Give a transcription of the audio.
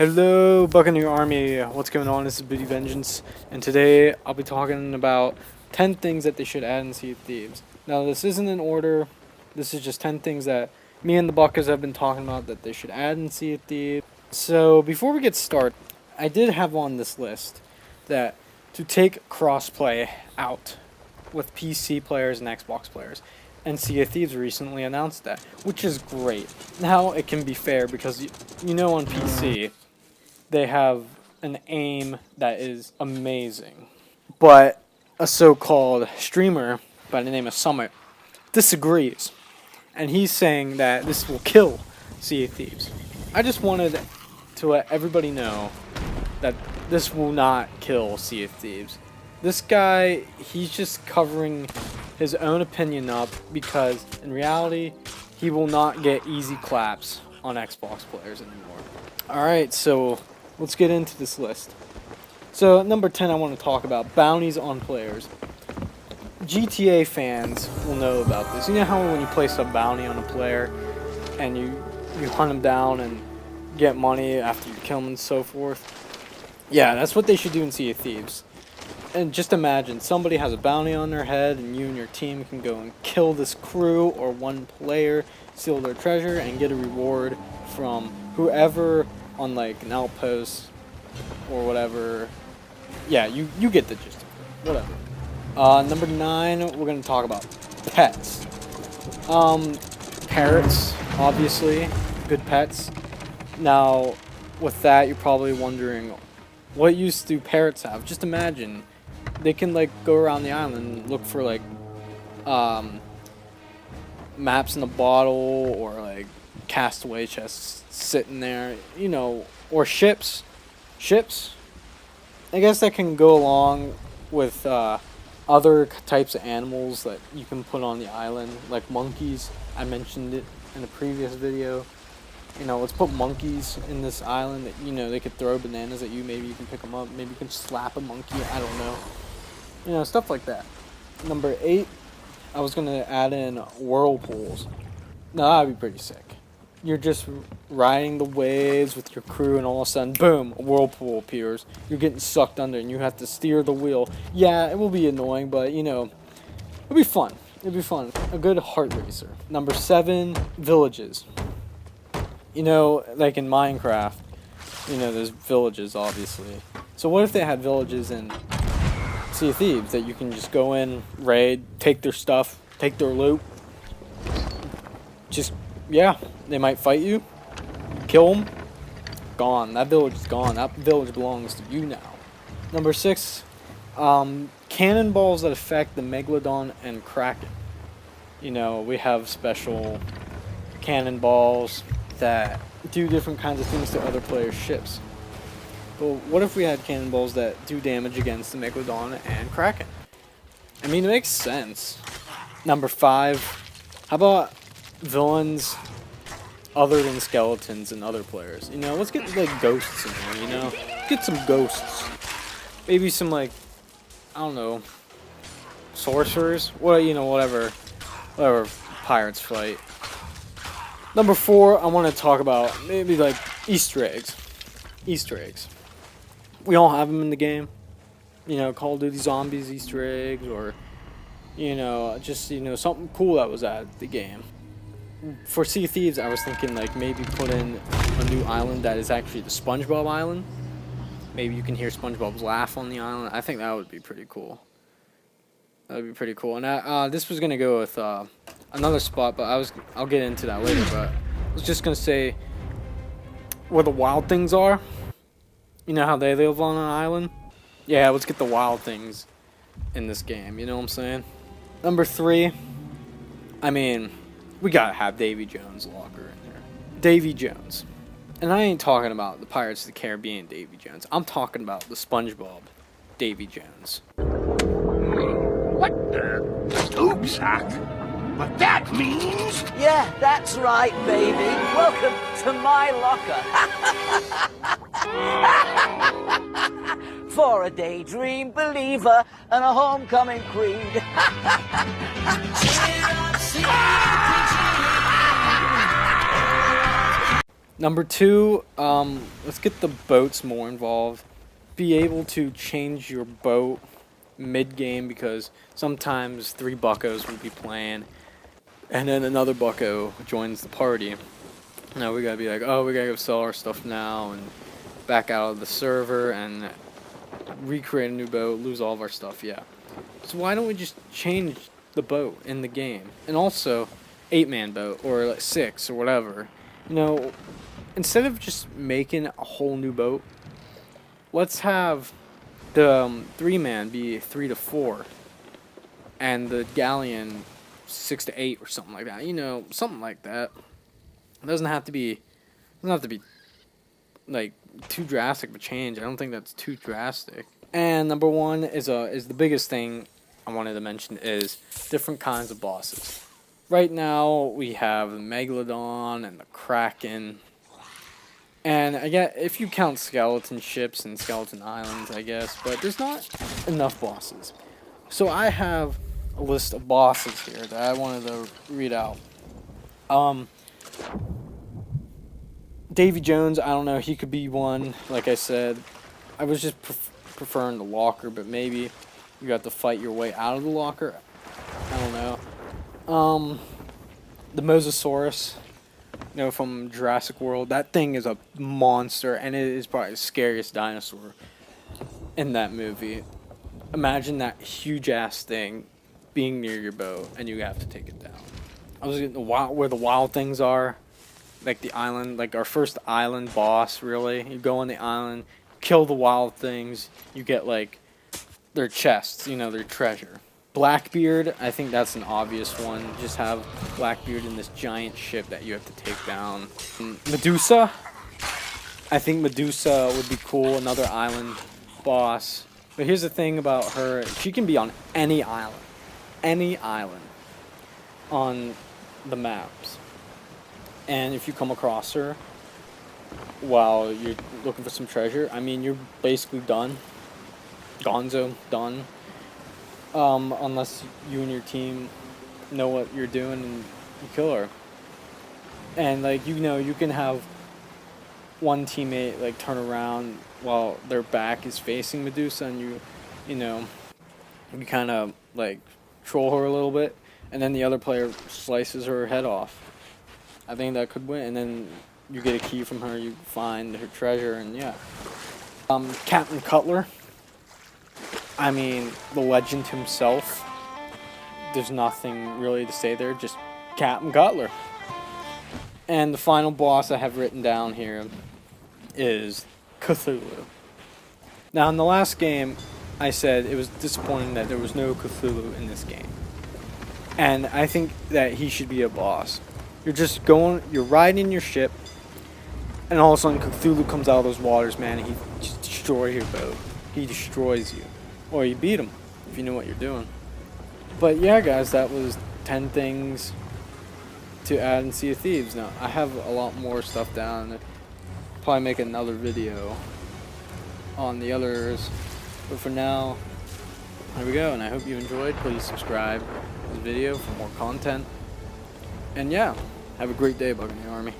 Hello, Buccaneer Army. What's going on? This is Booty Vengeance, and today I'll be talking about 10 things that they should add in Sea of Thieves. Now, this isn't in order. This is just 10 things that me and the Buckers have been talking about that they should add in Sea of Thieves. So, before we get started, I did have on this list that to take crossplay out with PC players and Xbox players. And Sea of Thieves recently announced that, which is great. Now it can be fair because, you know, on PC, they have an aim that is amazing. But a so-called streamer by the name of Summit disagrees. And he's saying that this will kill Sea of Thieves. I just wanted to let everybody know that this will not kill Sea of Thieves. This guy, he's just covering his own opinion up because in reality, he will not get easy claps on Xbox players anymore. Alright, so let's get into this list. So at number 10, I want to talk about bounties on players. GTA fans will know about this. You know how when you place a bounty on a player and you hunt them down and get money after you kill them and so forth? Yeah, that's what they should do in Sea of Thieves. And just imagine, somebody has a bounty on their head and you and your team can go and kill this crew or one player, steal their treasure, and get a reward from whoever on like an outpost or whatever. Yeah, you get the gist of it. Whatever. Number 9, we're going to talk about pets. Parrots, obviously, good pets. Now, with that, you're probably wondering, what use do parrots have? Just imagine, they can like go around the island and look for like maps in a bottle or like castaway chests sitting there, you know, or ships. I guess that can go along with other types of animals that you can put on the island, like monkeys. I mentioned it in a previous video. You know, let's put monkeys in this island that, you know, they could throw bananas at you. Maybe you can pick them up. Maybe you can slap a monkey. I don't know. You know, stuff like that. Number 8, I was going to add in whirlpools. Now, that'd be pretty sick. You're just riding the waves with your crew and all of a sudden, boom, a whirlpool appears. You're getting sucked under and you have to steer the wheel. Yeah, it will be annoying, but, you know, it'll be fun. It'll be fun. A good heart racer. Number 7, villages. You know, like in Minecraft, you know, there's villages, obviously. So what if they had villages in Sea of Thieves that you can just go in, raid, take their stuff, take their loot? Just, yeah, they might fight you, kill them, gone. That village is gone. That village belongs to you now. Number 6, cannonballs that affect the Megalodon and Kraken. You know, we have special cannonballs that do different kinds of things to other players' ships. But what if we had cannonballs that do damage against the Megalodon and Kraken? I mean, it makes sense. Number 5, how about villains other than skeletons and other players? You know, let's get like ghosts in there, you know? Get some ghosts. Maybe some like, I don't know, sorcerers? Well, you know, whatever pirates fight. Number 4, I want to talk about maybe like Easter eggs. Easter eggs. We all have them in the game. You know, Call of Duty Zombies Easter eggs, or, you know, just, you know, something cool that was added to the game. For Sea of Thieves, I was thinking like maybe put in a new island that is actually the SpongeBob Island. Maybe you can hear SpongeBob's laugh on the island. I think that would be pretty cool. That would be pretty cool. And this was gonna go with another spot, but I'll get into that later. But I was just gonna say where the wild things are. You know how they live on an island? Yeah, let's get the wild things in this game. You know what I'm saying? Number 3, I mean, we gotta have Davy Jones' locker in there. Davy Jones. And I ain't talking about the Pirates of the Caribbean Davy Jones. I'm talking about the SpongeBob Davy Jones. What the? Scoop sack? But that means... Yeah, that's right, baby. Welcome to my locker. For a daydream believer and a homecoming creed. Number 2, let's get the boats more involved. Be able to change your boat mid-game, because sometimes 3 buckos will be playing, and then another bucko joins the party. Now we gotta be like, oh, we gotta go sell our stuff now, and back out of the server, and recreate a new boat, lose all of our stuff, yeah. So why don't we just change the boat in the game? And also, 8-man boat, or like 6, or whatever. You know, instead of just making a whole new boat, let's have the 3-man be 3 to 4, and the galleon 6 to 8, or something like that. You know, something like that. It doesn't have to be like too drastic of a change. I don't think that's too drastic. And number 1 is the biggest thing I wanted to mention, is different kinds of bosses. Right now we have the Megalodon and the Kraken. And I guess if you count skeleton ships and skeleton islands, I guess, but there's not enough bosses. So I have a list of bosses here that I wanted to read out. Davy Jones, I don't know, he could be one. Like I said, I was just preferring the locker, but maybe you got to fight your way out of the locker. I don't know. The Mosasaurus, you know, from Jurassic World. That thing is a monster, and it is probably the scariest dinosaur in that movie. Imagine that huge ass thing being near your boat, and you have to take it down. I was getting where the wild things are, like the island, like our first island boss. Really, you go on the island, kill the wild things, you get like their chests, you know, their treasure. Blackbeard, I think that's an obvious one. Just have Blackbeard in this giant ship that you have to take down. Medusa, I think Medusa would be cool, another island boss. But here's the thing about her, she can be on any island on the maps. And if you come across her while you're looking for some treasure, I mean, you're basically done. Gonzo, done. Unless you and your team know what you're doing and you kill her. And, like, you know, you can have one teammate, like, turn around while their back is facing Medusa, and you know, you kind of, like, troll her a little bit, and then the other player slices her head off. I think that could win, and then you get a key from her, you find her treasure, and yeah. Captain Cutler. I mean, the legend himself. There's nothing really to say there, just Captain Cutler. And the final boss I have written down here is Cthulhu. Now, in the last game, I said it was disappointing that there was no Cthulhu in this game. And I think that he should be a boss. You're riding your ship, and all of a sudden Cthulhu comes out of those waters, man, and he just destroys your boat. He destroys you. Or you beat him, if you know what you're doing. But yeah, guys, that was 10 things to add in Sea of Thieves. Now, I have a lot more stuff down. I'll probably make another video on the others. But for now, here we go. And I hope you enjoyed. Please subscribe to this video for more content. And yeah, have a great day, Buccaneer Army.